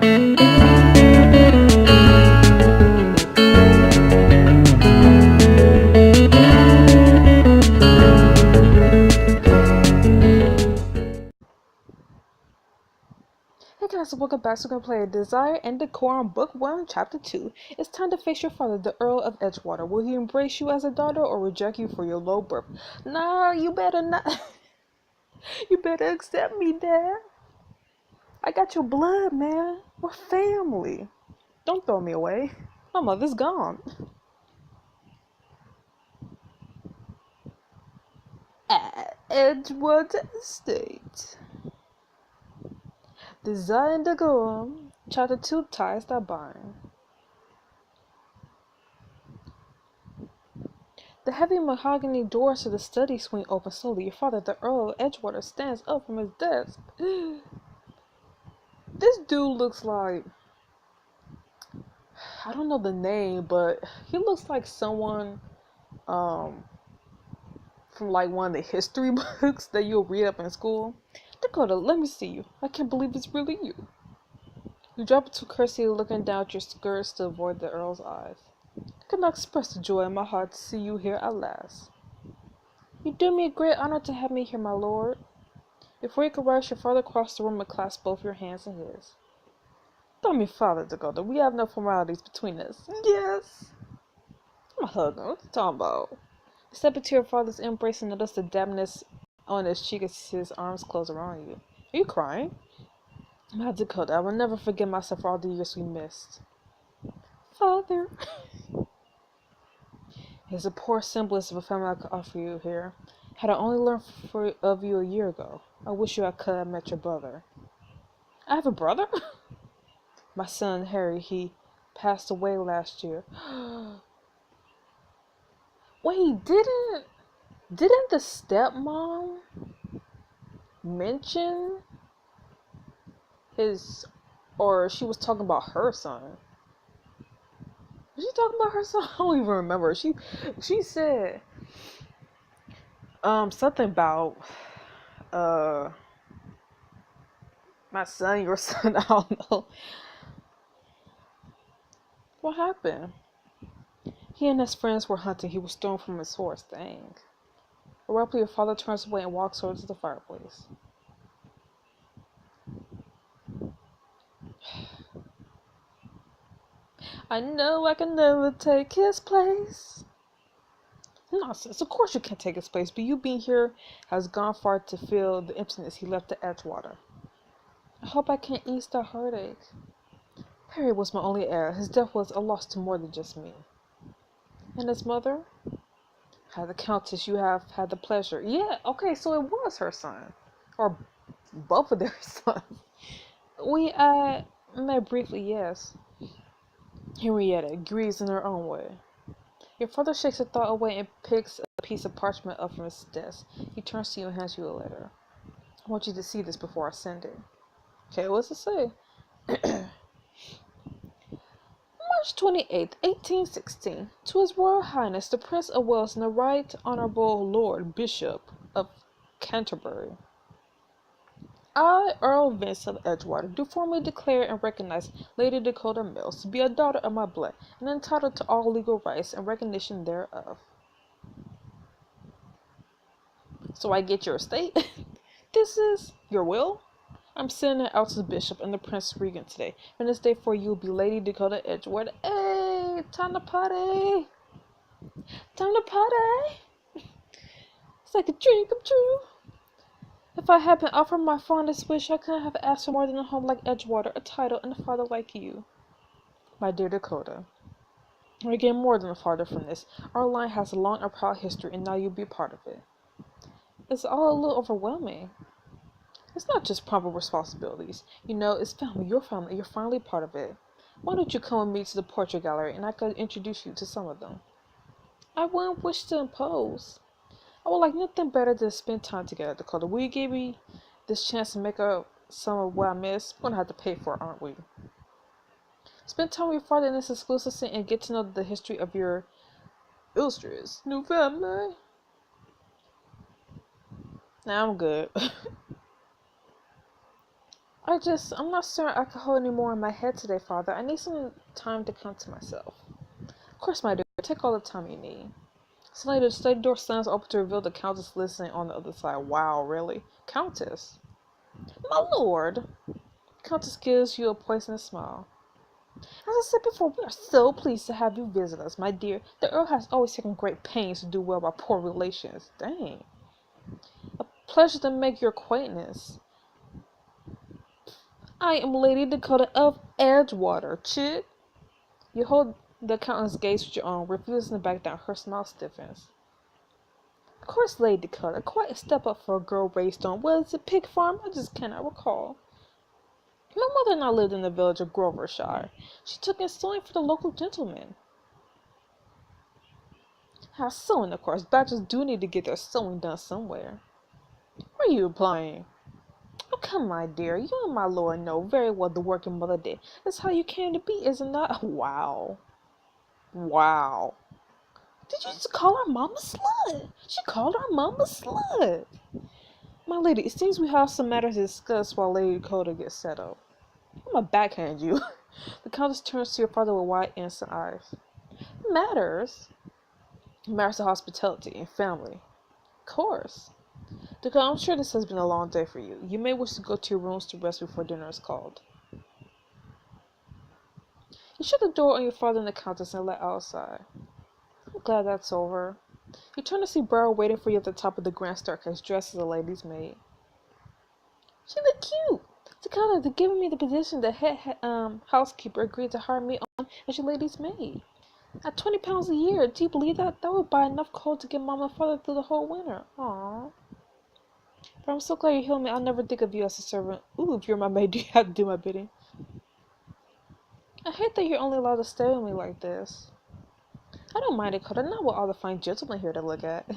Hey guys, welcome back. So we're gonna play Desire and Decorum, Book 1, Chapter 2. It's time to face your father, the Earl of Edgewater. Will he embrace you as a daughter or reject you for your low birth? Nah, you better not. You better accept me, Dad. I got your blood, man. We're family. Don't throw me away. My mother's gone. At Edgewater Estate. Desire and Decorum, Chapter 2, Ties That Bind. The heavy mahogany doors to the study swing open slowly. Your father, the Earl of Edgewater, stands up from his desk. This dude looks like, I don't know the name, but he looks like someone from like one of the history books that you'll read up in school. Dakota, let me see you. I can't believe it's really you. You drop into curtsy, looking down at your skirts to avoid the Earl's eyes. I cannot express the joy in my heart to see you here at last. You do me a great honor to have me here, my lord. Before you could rise, your father crossed the room and clasped both your hands in his. Call me father, Dakota. We have no formalities between us. Yes. I'm a hug him. What you talking about? Step into your father's embrace and notice the dampness on his cheek as his arms close around you. Are you crying? My Dakota, I will never forgive myself for all the years we missed. Father. Here's a poor semblance of a family I could offer you here. Had I only learned of you a year ago, I wish I could have met your brother. I have a brother? My son, Harry, he passed away last year. Wait, didn't the stepmom mention his, or she was talking about her son? Was she talking about her son? I don't even remember. She said something about my son, your son. I don't know. What happened? He and his friends were hunting. He was thrown from his horse. Dang. Abruptly, your father turns away and walks over to the fireplace. I know I can never take his place. Nonsense. Of course you can't take his place, but you being here has gone far to fill the emptiness he left at Edgewater. I hope I can ease that heartache. Harry was my only heir. His death was a loss to more than just me. And his mother? The Countess, you have had the pleasure. Yeah, okay, so it was her son. Or both of their sons. We met briefly, yes. Henrietta grieves in her own way. Your father shakes the thought away and picks a piece of parchment up from his desk. He turns to you and hands you a letter. I want you to see this before I send it. Okay, what's it say? March 28th, 1816. To His Royal Highness the Prince of Wales and the Right Honourable Lord Bishop of Canterbury. I, Earl Vince of Edgewater, do formally declare and recognize Lady Dakota Mills to be a daughter of my blood and entitled to all legal rights and recognition thereof. So I get your estate? This is your will? I'm sending it out to the bishop and the Prince Regent today. And this day for you will be Lady Dakota Edgewater. Hey, time to party! Time to party! It's like a dream come true. If I had been offered my fondest wish, I couldn't have asked for more than a home like Edgewater, a title, and a father like you. My dear Dakota, we're getting more than a father from this. Our line has a long and proud history, and now you'll be a part of it. It's all a little overwhelming. It's not just proper responsibilities. You know, it's family, you're finally part of it. Why don't you come with me to the portrait gallery, and I could introduce you to some of them. I wouldn't wish to impose. I would like nothing better than to spend time together, Dakota. Will you give me this chance to make up some of what I missed? We're gonna have to pay for it, aren't we? Spend time with your father in this exclusive scene and get to know the history of your illustrious new family. Nah, I'm good. I'm not certain I can hold any more in my head today, Father. I need some time to come to myself. Of course, my dear. Take all the time you need. Suddenly, the study door slams open to reveal the Countess listening on the other side. Wow, really? Countess? My lord! Countess gives you a poisonous smile. As I said before, we are so pleased to have you visit us, my dear. The Earl has always taken great pains to do well by poor relations. Dang. A pleasure to make your acquaintance. I am Lady Dakota of Edgewater, Chit. You hold the Countess' gaze with your own, refusing to back down. Her smile stiffens. Of course, Lady Dakota. Quite a step up for a girl raised on, was it Pig Farm? I just cannot recall. My mother and I lived in the village of Grovershire. She took in sewing for the local gentleman. How sewing, of course. Badgers do need to get their sewing done somewhere. What are you implying? Oh, come, my dear. You and my lord know very well the work your mother did. That's how you came to be, is it not? Wow. Wow. Did you just call our mama slut? She called our mama slut. My lady, it seems we have some matters to discuss while Lady Dakota gets settled. I'm gonna backhand you. The Countess turns to your father with wide, innocent eyes. Matters? Matters of hospitality and family. Of course. Dakota, I'm sure this has been a long day for you. You may wish to go to your rooms to rest before dinner is called. You shut the door on your father and the Countess and let outside. I'm glad that's over. You turn to see Briar waiting for you at the top of the grand staircase, dressed as a lady's maid. She look cute. Dakota, they're giving me the position the head housekeeper agreed to hire me on as your lady's maid. At £20 a year, do you believe that? That would buy enough coal to get Mama and Father through the whole winter. Aww. But I'm so glad you healed me. I'll never think of you as a servant. Ooh, if you're my maid, do you have to do my bidding? I hate that you're only allowed to stay with me like this. I don't mind it, Dakota. Not with all the fine gentlemen here to look at.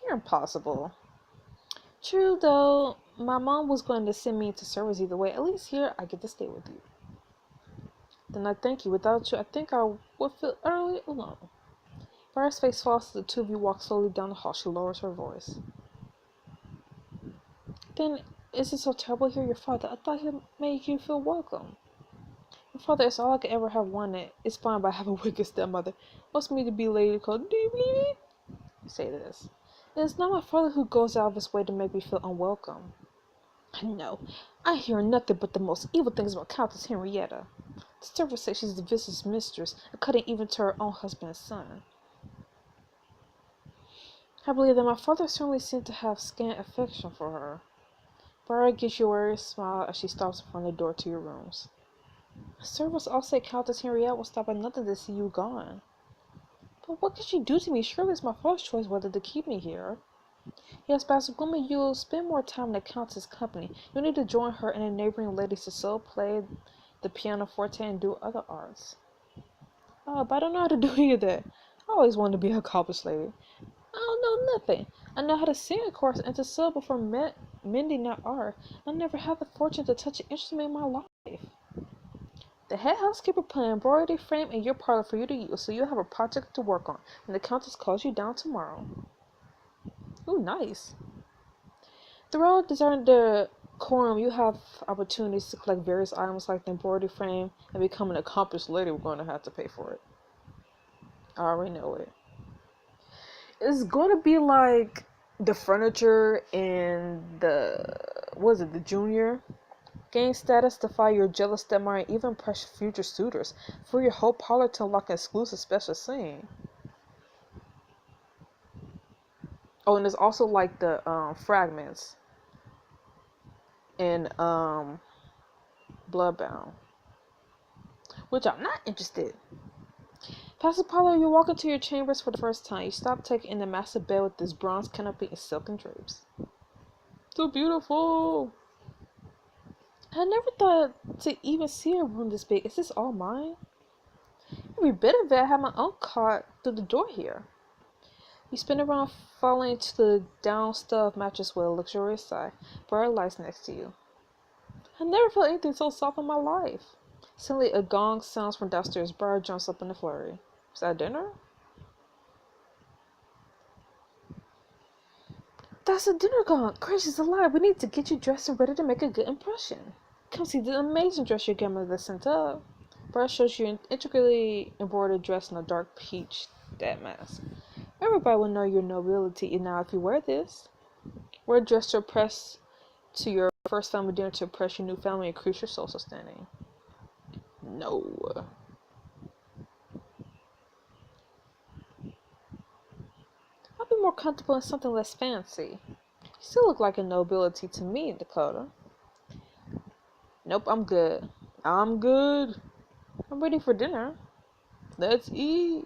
You're impossible. True, though, my mom was going to send me into service either way. At least here, I get to stay with you. Then I thank you. Without you, I think I would feel utterly alone. Briar's face falls as the two of you walk slowly down the hall. She lowers her voice. Then, is it so terrible here, your father? I thought he'd make you feel welcome. Your father is all I could ever have wanted. It's fine, but I have a wicked stepmother. Wants me to be Lady called. Do you believe it? Say this. It is not my father who goes out of his way to make me feel unwelcome. I know. I hear nothing but the most evil things about Countess Henrietta. The servants say she's the vicious mistress, according even to her own husband and son. I believe that my father certainly seemed to have scant affection for her. Briar gives you a weary smile as she stops in front of the door to your rooms. The servants all say Countess Henrietta will stop at nothing to see you gone. But what can she do to me? Surely it's my father's choice whether to keep me here. Yes, but as a woman, you'll spend more time in the Countess' company. You'll need to join her and the neighboring ladies to sew, play the pianoforte, and do other arts. Oh, but I don't know how to do any of that. I always wanted to be an accomplished lady. I don't know nothing. I know how to sing, of course, and to sew, but for mending that art, I never had the fortune to touch an instrument in my life. The head housekeeper put an embroidery frame in your parlor for you to use, so you'll have a project to work on when the Countess calls you down tomorrow. Ooh, nice. Throughout the Decorum, you have opportunities to collect various items like the embroidery frame and become an accomplished lady. We're going to have to pay for it. I already know it. It's going to be like the furniture in the junior? Gain status, defy your jealous stepmother, and even impress future suitors. For your whole parlor to unlock an exclusive special scene. Oh, and there's also like the fragments in Bloodbound, which I'm not interested. Past the parlor, you walk into your chambers for the first time. You stop taking in the massive bed with this bronze canopy and silken drapes. So beautiful! I never thought to even see a room this big. Is this all mine? Every bit of it. I have my own cart through the door here. You spin around, falling to the down-stuffed mattress with a luxurious sigh. Briar lies next to you. I never felt anything so soft in my life. Suddenly, a gong sounds from downstairs. Briar jumps up in a flurry. Is that dinner? That's a dinner gone. Gracious alive, we need to get you dressed and ready to make a good impression. Come see the amazing dress your grandmother sent up. Brad shows you an intricately embroidered dress in a dark peach damask. Everybody will know your nobility now if you wear this. Wear a dress to impress to your first family dinner to impress your new family and increase your social standing. No. I'll be more comfortable in something less fancy. You still look like a nobility to me, Dakota. Nope, I'm good. I'm good. I'm ready for dinner. Let's eat.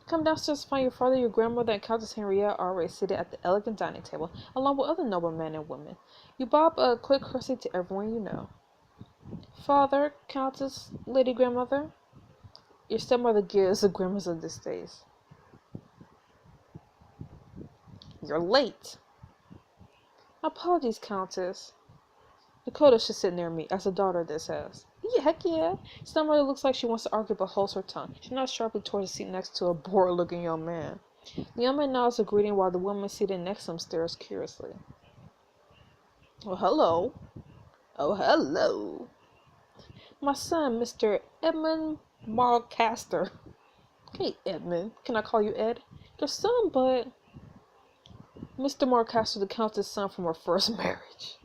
Come downstairs to find your father, your grandmother, and Countess Henriette already seated at the elegant dining table, along with other noble men and women. You bob a quick courtesy to everyone you know. Father, Countess, Lady Grandmother. Your stepmother gives the grimace of distaste. You're late. Apologies, Countess. Dakota should sit near me, as a daughter this has. Yeah, heck yeah. Stepmother looks like she wants to argue but holds her tongue. She nods sharply towards the seat next to a bored-looking young man. The young man nods a greeting while the woman seated next to him stares curiously. Oh, hello. Oh, hello. My son, Mr. Edmund Marcaster. Hey, Edmund. Can I call you Ed? Your son, but... Mr. Marcaster, the Countess' son from her first marriage.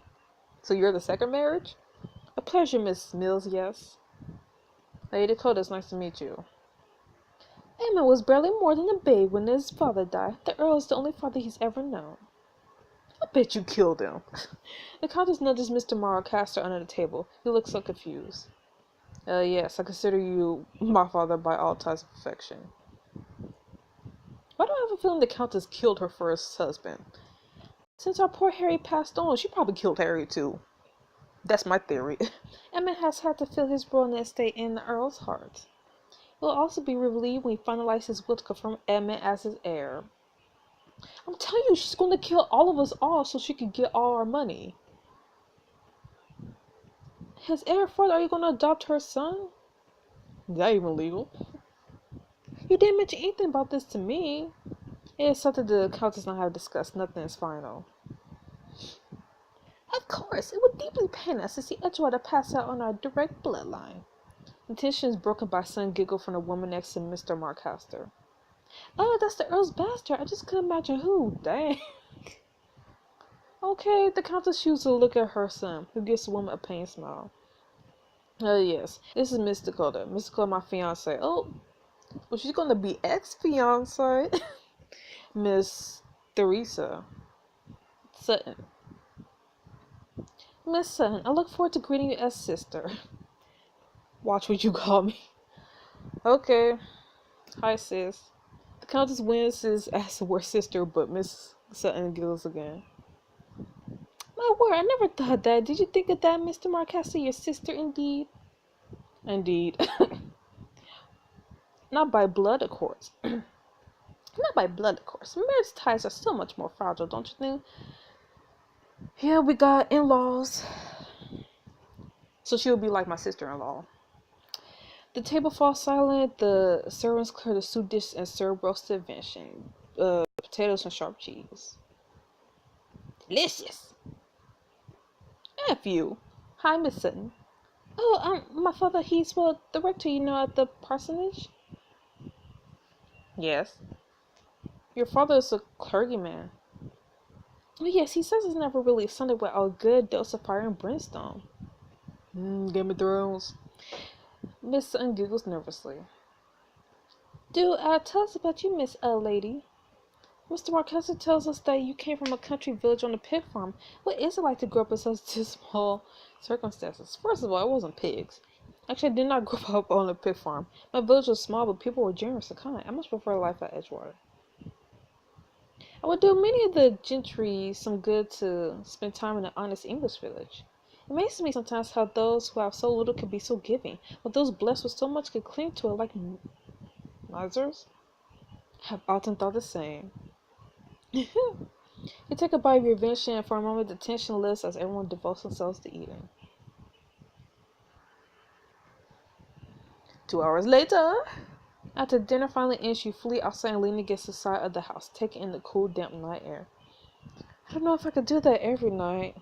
So you're the second marriage? A pleasure, Miss Mills, yes. Lady Dakota, it's nice to meet you. Edmund was barely more than a babe when his father died. The Earl is the only father he's ever known. I bet you killed him. The Countess nudges Mr. Marcaster under the table. He looks so confused. Yes, I consider you my father by all ties of affection. Why do I have a feeling the Countess killed her first husband? Since our poor Harry passed on, she probably killed Harry too. That's my theory. Edmund has had to fill his role in the estate in the Earl's heart. He will also be relieved when he finalizes his will to confirm Edmund as his heir. I'm telling you, she's going to kill all of us off so she can get all our money. His heir father, are you going to adopt her son? Is that even legal? You didn't mention anything about this to me. It is something the Countess and I have discussed. Nothing is final. Of course, it would deeply pain us to see Edgewater pass out on our direct bloodline. The tension is broken by a sudden giggle from the woman next to Mr. Marcaster. Oh, that's the Earl's bastard. I just couldn't imagine who. Dang. Okay, the Countess shoots a look at her son, who gives the woman a pained smile. Yes, this is Miss Dakota. Miss Dakota, my fiance. Oh, well, she's going to be ex-fiance. Miss Theresa Sutton. Miss Sutton, I look forward to greeting you as sister. Watch what you call me. Okay. Hi, sis. The Countess winces as the word sister, but Miss Sutton giggles again. My word, I never thought that. Did you think of that, Mr. Marcaster? Your sister, indeed? Indeed. Not by blood, of course. Not by blood, of course. Marriage ties are so much more fragile, don't you think? Yeah, we got in-laws. So she'll be like my sister-in-law. The table falls silent. The servants clear the soup dish and serve roasted venison, potatoes and sharp cheese. Delicious. F you. Hi, Miss Sutton. Oh, my father, he's, well, the rector, at the parsonage? Yes. Your father is a clergyman. Oh, yes, he says it's never really Sunday without a good dose of fire and brimstone. Game of Thrones. Miss Sutton giggles nervously. Do tell us about you, Miss Lady. Mr. Marcaster tells us that you came from a country village on a pig farm. What is it like to grow up in such dismal circumstances? First of all, it wasn't pigs. Actually, I did not grow up on a pig farm. My village was small, but people were generous and kind. I much prefer life at Edgewater. I would do many of the gentry some good to spend time in an honest English village. It amazes me sometimes how those who have so little can be so giving, but those blessed with so much can cling to it like misers. I have often thought the same. You take a bite of your venison, and for a moment the tension lifts as everyone devotes themselves to eating. 2 hours later, after dinner finally ends, you flee outside and lean against the side of the house, taking in the cool, damp night air. I don't know if I could do that every night.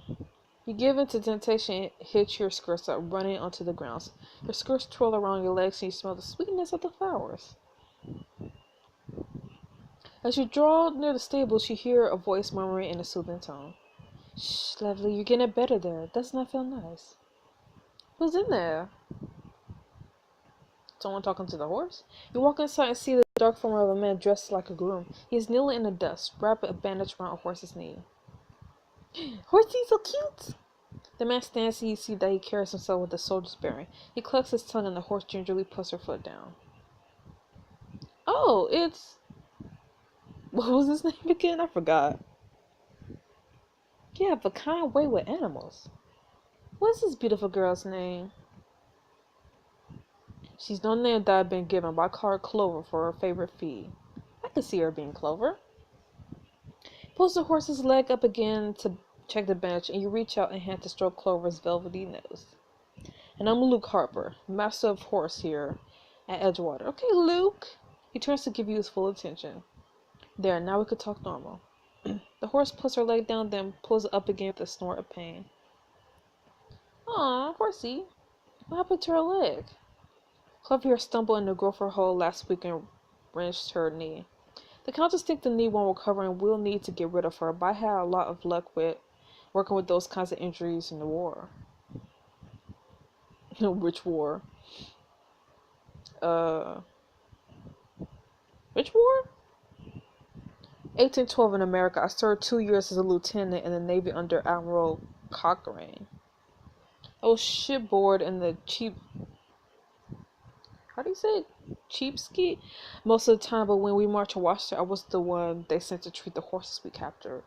You give in to temptation and hitch your skirts up, running onto the ground. Your skirts twirl around your legs and you smell the sweetness of the flowers. As you draw near the stables, you hear a voice murmuring in a soothing tone. Shh, lovely, you're getting better there. Doesn't that feel nice? Who's in there? Someone talking to the horse? You walk inside and see the dark form of a man dressed like a groom. He is kneeling in the dust, wrapping a bandage around a horse's knee. Horsey, so cute! The man stands and you see that he carries himself with a soldier's bearing. He clucks his tongue and the horse gingerly puts her foot down. Oh, it's... What was his name again? I forgot. You have a kind way with animals. What's this beautiful girl's name? She's no name that I've been given, but I call her Clover for her favorite feed. I could see her being Clover. Pulls the horse's leg up again to check the bench, and you reach out and hand to stroke Clover's velvety nose. And I'm Luke Harper, master of horse here at Edgewater. Okay, Luke. He turns to give you his full attention. There, now we could talk normal. The horse puts her leg down, then pulls it up again with a snort of pain. Aw, horsey. What happened to her leg? Clover stumbled in the gopher hole last week and wrenched her knee. The Countess thinks the knee won't recover and we'll need to get rid of her, but I had a lot of luck with working with those kinds of injuries in the war. Which war? Which war? 1812 in America. I served 2 years as a lieutenant in the Navy under Admiral Cochrane. I was shipboard in the cheapskate most of the time, but when we marched to Washington, I was the one they sent to treat the horses we captured.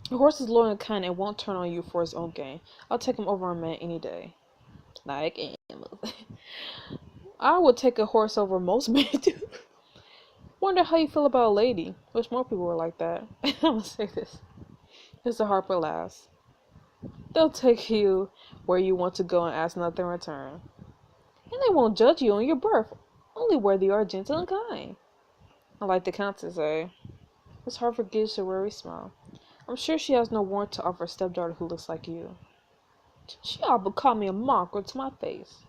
The horse is loyal and kind and won't turn on you for his own gain. I'll take him over a man any day. Like animals. I would take a horse over most men do. Wonder how you feel about a lady. Wish more people were like that. I'm gonna say this. Mr. Harper laughs. They'll take you where you want to go and ask nothing in return. And they won't judge you on your birth, only where they are gentle and kind. I like the Countess, eh? Miss Harper gives a weary smile. I'm sure she has no warrant to offer a stepdaughter who looks like you. She ought but call me a mongrel to my face.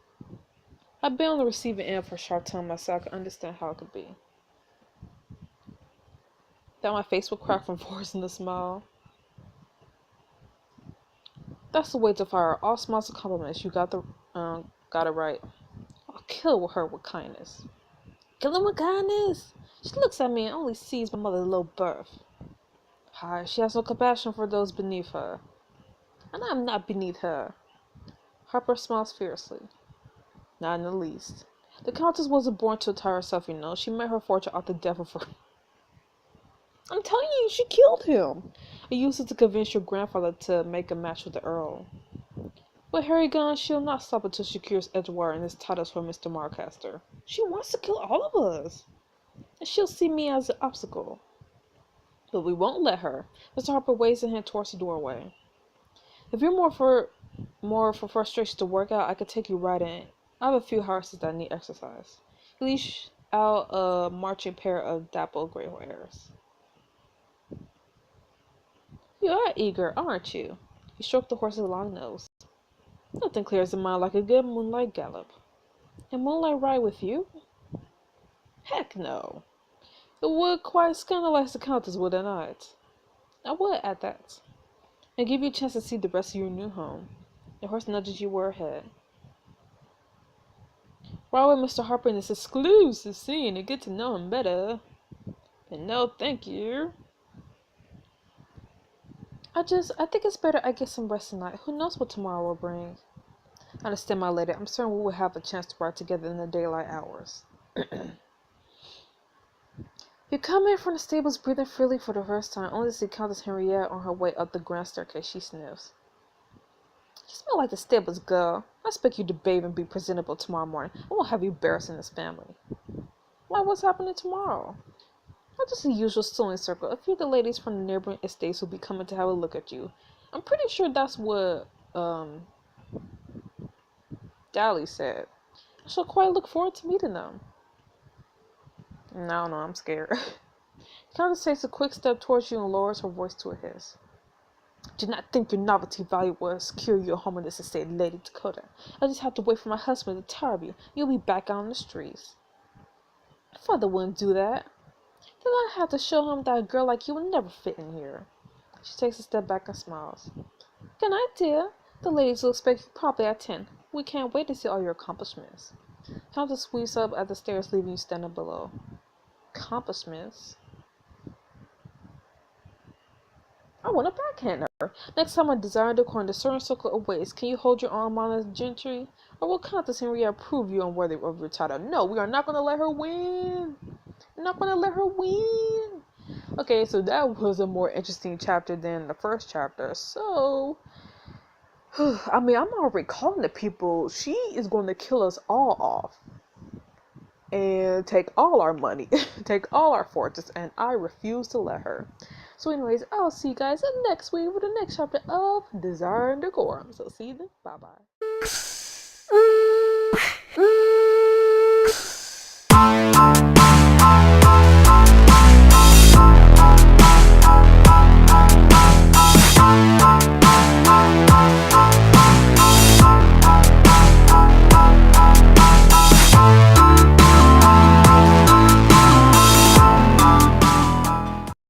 I've been on the receiving end for a sharp time myself. I can understand how it could be. That my face would crack from forcing the smile. That's the way to fire. All smiles and compliments. You got it right. I'll kill her with kindness. Kill her with kindness? She looks at me and only sees my mother's low birth. Hi, she has no compassion for those beneath her. And I'm not beneath her. Harper smiles fiercely. Not in the least. The Countess wasn't born to attire herself, you know. She made her fortune out the death of her. I'm telling you, she killed him. I used it to convince your grandfather to make a match with the Earl. With Harry gone, she'll not stop until she cures Edgewater and his titles for Mr. Marcaster. She wants to kill all of us. And she'll see me as an obstacle. But we won't let her. Mr. Harper waves a hand towards the doorway. If you're more for frustration to work out, I could take you right in. I have a few horses that need exercise. He leash out a marching pair of dappled gray hairs. You are eager, aren't you? He stroked the horse's long nose. Nothing clears the mind like a good moonlight gallop. A moonlight ride with you? Heck no. It would quite scandalize the Countess, would it not? I would at that. And give you a chance to see the rest of your new home. The horse nudges you where ahead. Ride with Mr. Harper in this exclusive scene and get to know him better. And no, thank you. I think it's better I get some rest tonight. Who knows what tomorrow will bring? I understand, my lady. I'm certain we will have a chance to ride together in the daylight hours. You come in from the stables breathing freely for the first time, only to see Countess Henriette on her way up the grand staircase. She sniffs. You smell like the stables, girl. I expect you to bathe and be presentable tomorrow morning. I won't have you embarrassing this family. Why, what's happening tomorrow? Not just the usual sewing circle. A few of the ladies from the neighboring estates will be coming to have a look at you. I'm pretty sure that's what, Dally said. I shall quite look forward to meeting them. No, I'm scared. Countess takes a quick step towards you and lowers her voice to a hiss. Do not think your novelty value will secure you a home in this estate, Lady Dakota. I just have to wait for my husband to tire of you. You'll be back out on the streets. Father wouldn't do that. Then I have to show him that a girl like you will never fit in here. She takes a step back and smiles. Good night, dear. The ladies will expect you promptly at 10. We can't wait to see all your accomplishments. Countess sweeps up at the stairs, leaving you standing below. Accomplishments? I want to backhand her. Next time I desire to corner a certain circle of ways, can you hold your arm on a gentry? Or will Countess Henrietta prove you unworthy of your title? No, we are not going to let her win. We're not going to let her win. Okay, so that was a more interesting chapter than the first chapter. So, I mean, I'm already calling the people. She is going to kill us all off. And take all our money. Take all our fortunes. And I refuse to let her. So anyways, I'll see you guys next week with the next chapter of Desire and Decorum. So see you then. Bye-bye.